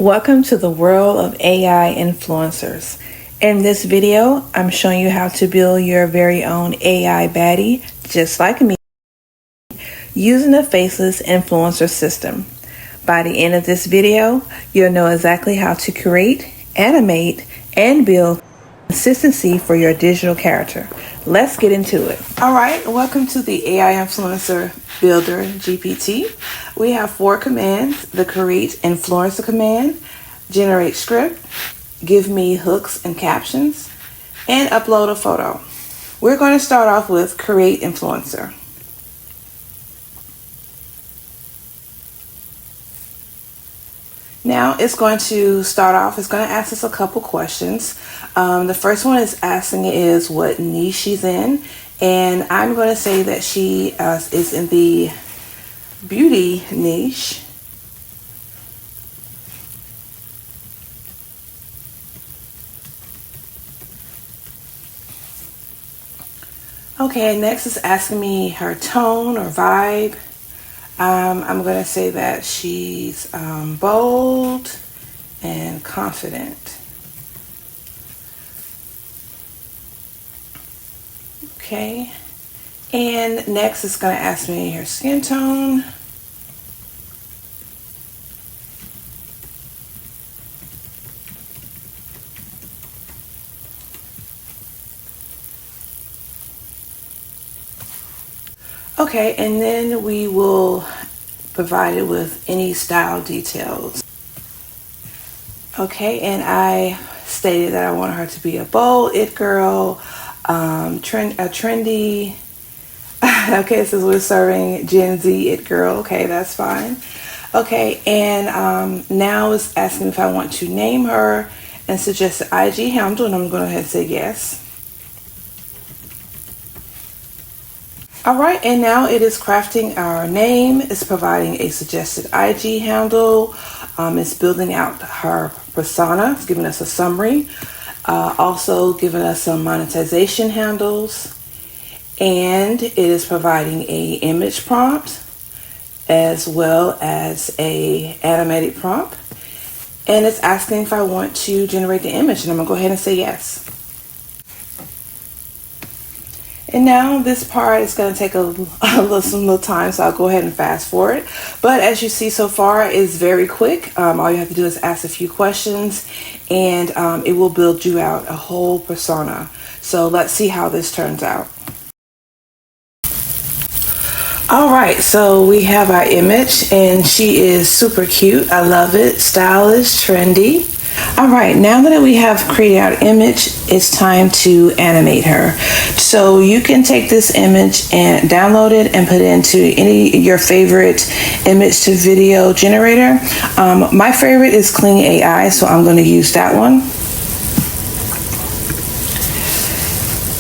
Welcome to the world of AI influencers. In this video, I'm showing you how to build your very own AI baddie, just like me, using the Faceless Influencer System. By the end of this video, you'll know exactly how to create, animate, and build consistency for your digital character. Let's get into it. All right, welcome to the AI Influencer Builder GPT. We have 4 commands: the create influencer command, generate script, give me hooks and captions, and upload a photo. We're going to start off with create influencer. Now it's going to start off, it's going to ask us a couple questions. The first one is asking is what niche she's in. And I'm going to say that she is in the beauty niche. Okay, next is asking me her tone or vibe. I'm going to say that she's bold and confident. Okay, and next it's going to ask me her skin tone. Okay, and then we will provide it with any style details. Okay, and I stated that I wanted her to be a bold it girl, trendy. Okay, so we're serving Gen Z it girl. Okay, that's fine. Okay, and now it's asking if I want to name her and suggest an IG handle, and I'm going to go ahead and say yes. All right, and now it is crafting our name. It's providing a suggested IG handle. It's building out her persona. It's giving us a summary. Also giving us some monetization handles. And it is providing a image prompt as well as a animated prompt. And it's asking if I want to generate the image, and I'm gonna go ahead and say yes. And now this part is going to take some little time, so I'll go ahead and fast forward. But as you see so far, it's very quick. All you have to do is ask a few questions, and it will build you out a whole persona. So let's see how this turns out. All right, so we have our image, and she is super cute. I love it. Stylish, trendy. All right, now that we have created our image, it's time to animate her. So you can take this image and download it and put it into any your favorite image to video generator. My favorite is Kling AI, so I'm going to use that one.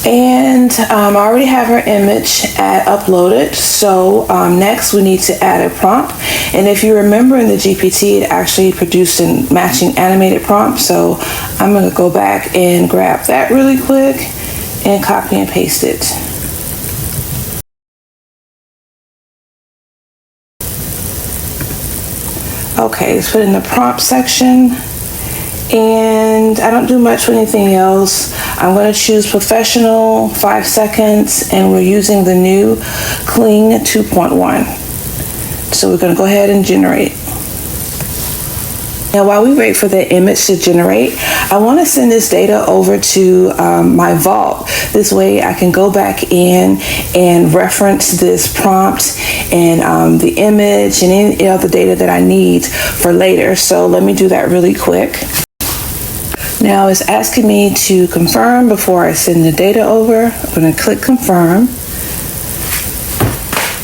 And I already have her image uploaded. So next we need to add a prompt. And if you remember in the GPT, it actually produced a matching animated prompt. So I'm going to go back and grab that really quick and copy and paste it. Okay, let's put it in the prompt section. And I don't do much with anything else. I'm going to choose professional, 5 seconds, and we're using the new Kling 2.1. So we're going to go ahead and generate. Now while we wait for the image to generate, I want to send this data over to my vault. This way I can go back in and reference this prompt and the image and any other data that I need for later. So let me do that really quick. Now it's asking me to confirm before I send the data over. I'm going to click confirm.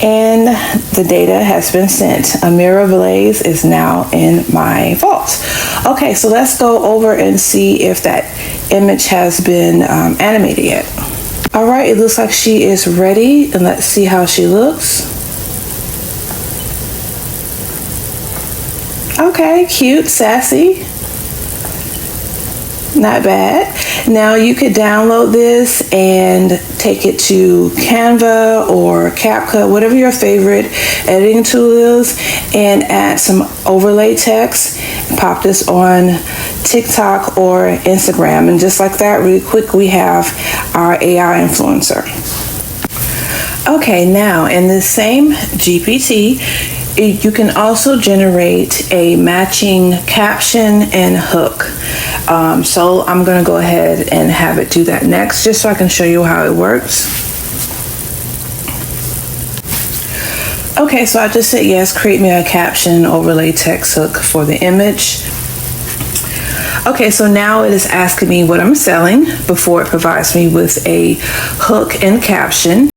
And the data has been sent. A mirror blaze is now in my vault. Okay, so let's go over and see if that image has been animated yet. All right, it looks like she is ready, and let's see how she looks. Okay, cute, sassy. Not bad. Now you could download this and take it to Canva or CapCut, whatever your favorite editing tool is, and add some overlay text. Pop this on TikTok or Instagram, and just like that, really quick, we have our AI influencer. Okay, now in this same GPT, you can also generate a matching caption and hook. So I'm going to go ahead and have it do that next, just so I can show you how it works. Okay, so I just said yes, create me a caption overlay text hook for the image. Okay, so now it is asking me what I'm selling before it provides me with a hook and caption.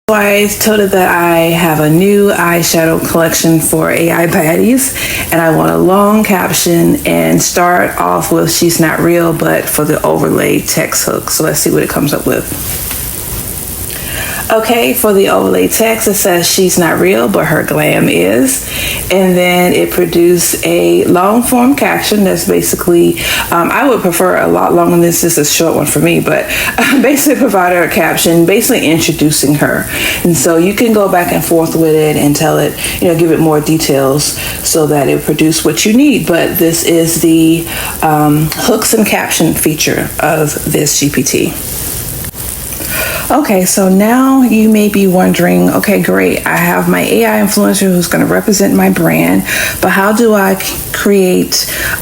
So I told it that I have a new eyeshadow collection for AI baddies, and I want a long caption and start off with "she's not real," but for the overlay text hook. So let's see what it comes up with. Okay, for the overlay text, it says she's not real, but her glam is. And then it produced a long form caption that's basically, I would prefer a lot longer than this. This is a short one for me, but basically provided her a caption, basically introducing her. And so you can go back and forth with it and tell it, give it more details so that it produce what you need. But this is the hooks and caption feature of this GPT. Okay, so now you may be wondering, okay, great, I have my AI influencer who's going to represent my brand, but how do I create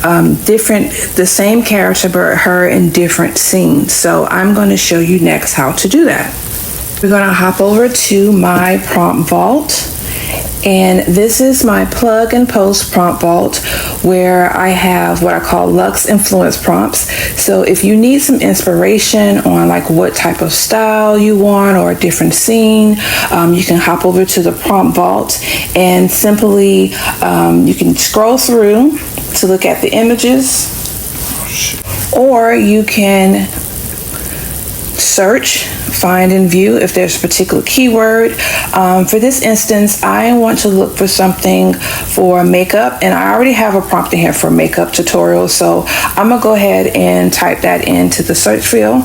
the same character but her in different scenes? So I'm going to show you next how to do that. We're going to hop over to my prompt vault. And this is my plug and post prompt vault, where I have what I call Lux influence prompts. So if you need some inspiration on like what type of style you want or a different scene, you can hop over to the prompt vault and simply you can scroll through to look at the images, or you can search, find, and view if there's a particular keyword. For this instance, I want to look for something for makeup, and I already have a prompt in here for makeup tutorial, so I'm gonna go ahead and type that into the search field.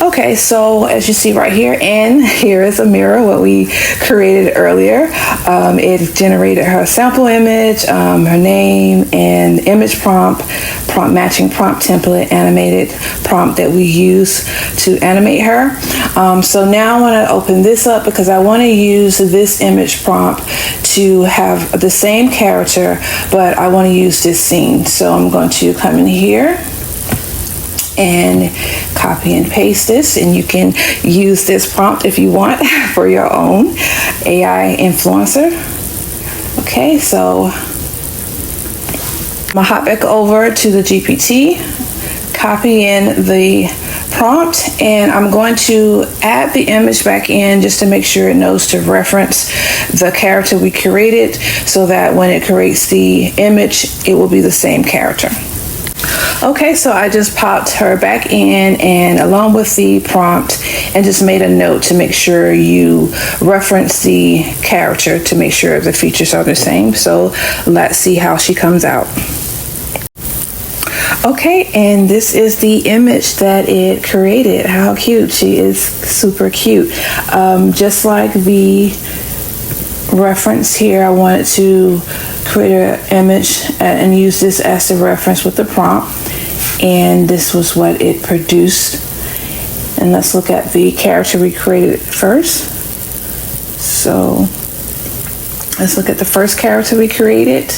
Okay, so as you see right here, and here is a mirror, what we created earlier. It generated her sample image, her name, and image prompt matching prompt template, animated prompt that we use to animate her. So now I want to open this up because I want to use this image prompt to have the same character, but I want to use this scene. So I'm going to come in here and copy and paste this, and you can use this prompt if you want for your own AI influencer. Okay, so I'm gonna hop back over to the GPT, copy in the prompt, and I'm going to add the image back in just to make sure it knows to reference the character we created, so that when it creates the image, it will be the same character. Okay, so I just popped her back in, and along with the prompt, and just made a note to make sure you reference the character to make sure the features are the same. So let's see how she comes out. Okay, and this is the image that it created. How cute. She is super cute. Just like the reference here, I wanted to create an image and use this as the reference with the prompt, and this was what it produced. And let's look at the character we created first. So let's look at the first character we created,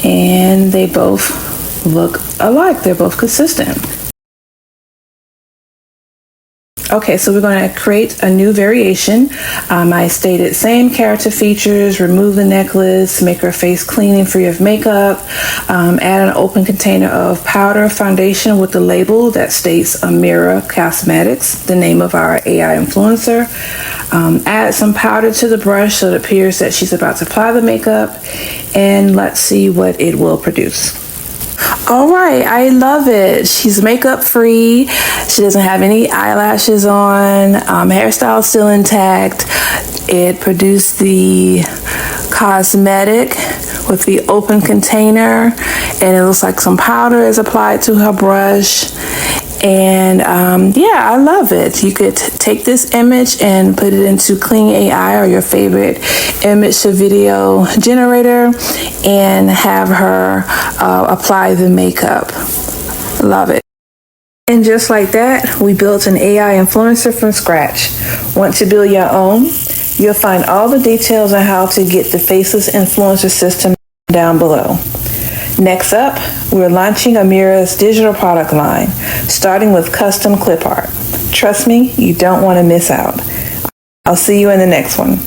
and they both look alike. They're both consistent. Okay, so we're going to create a new variation. I stated same character features, remove the necklace, make her face clean and free of makeup, add an open container of powder foundation with the label that states Amira Cosmetics, the name of our AI influencer. Add some powder to the brush so it appears that she's about to apply the makeup, and let's see what it will produce. All right, I love it. She's makeup free. She doesn't have any eyelashes on. Hairstyle still intact. It produced the cosmetic with the open container, and it looks like some powder is applied to her brush. And yeah, I love it. You could take this image and put it into Kling AI or your favorite image to video generator and have her apply the makeup. Love it. And just like that, we built an AI influencer from scratch. Want to build your own? You'll find all the details on how to get the Faceless Influencer System down below. Next up, we're launching Amira's digital product line, starting with custom clip art. Trust me, you don't want to miss out. I'll see you in the next one.